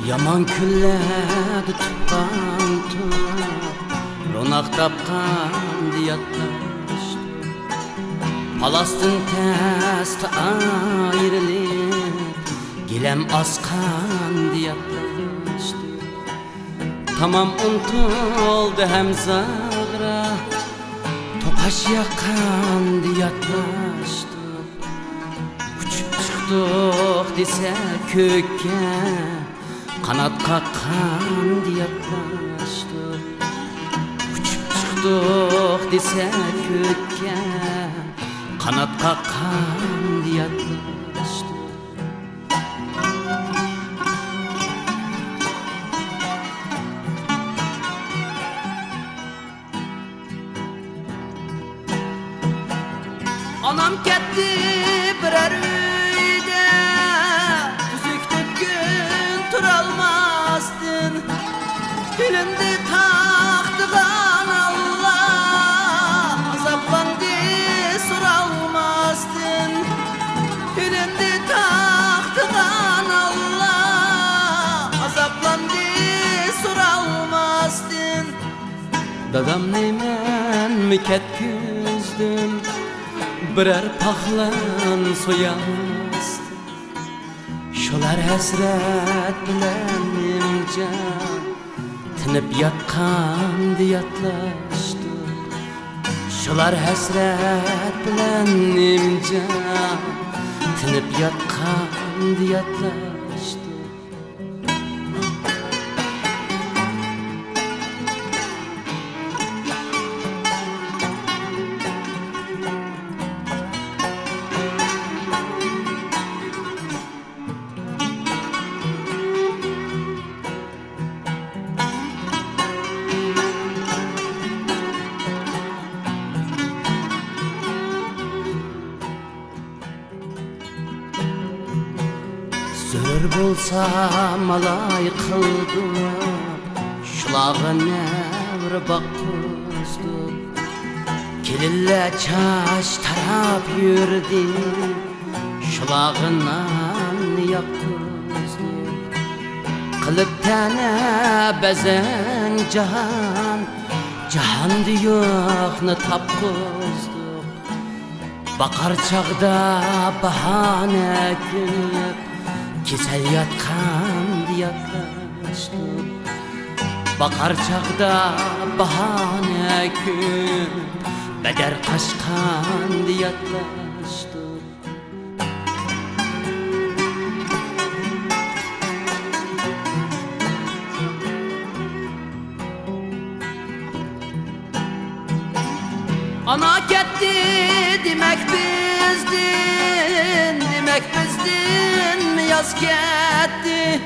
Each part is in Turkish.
Yaman külledi tutkan tut, ronak tapkan diyatlaştı. Palastin testi ayrılıp, gilem askan diyatlaştı. Tamam untuldu hem zağra, topaş yakan diyatlaştı. Uçup çıktık dese kökke, kanat kakkan diyatlaştık. Uçup çıktık dese kökke, kanat kakkan diyatlaştık. Anam ketdi birer uyda, tüzüktüp gün turalmasdın. Filmdi taxtıgan Allah, azaplandı suralmasdın. Filmdi taxtıgan Allah, azaplandı suralmasdın. Dadam neymen mi ketküzdüm, birer pahlan soyamazdı. Şolar hasret bilen imcan, tinip yatkan diyatlaştı. Şolar hasret bilen imcan, tinip yatkan diyatlaştı. Zör bolsam alay kıldım, şulağı nevr bakızdım. Kelille çaş tarap yürdi, şulağından yakızdım. Kılıp tane bezen cahan, cahan diyoknu tapkızdım. Bakar çağda bahane günüp, kesel yatkan diyatlaştım. Bakar çağda bahane gün, beder kaşkan diyatlaştım. Ana ketdi demek bizdin, demek bizdin mi yaz ketdi.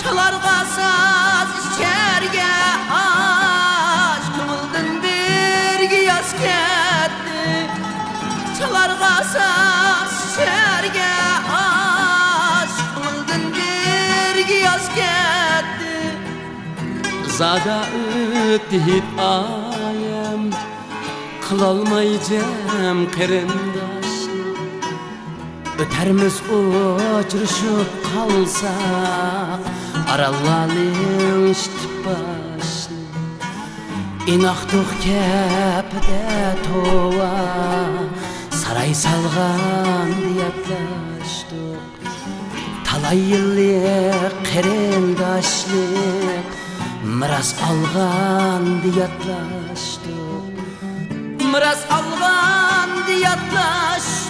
Çalarga saz içerge aç, kımıldın birgi yaz ketdi. Çalarga saz içerge aç, kımıldın birgi yaz ketdi. Zada ötüp ayem, kılalmayacağım kırındaşlı. Öterimiz uçuruşup kalsak, aralalım iştip başlı. İnaktık kepde tova, saray salgan diyatlaştık. Talay yıllık kırındaşlık, miras algan diyatlaştık. Miras algan diyatlaştık.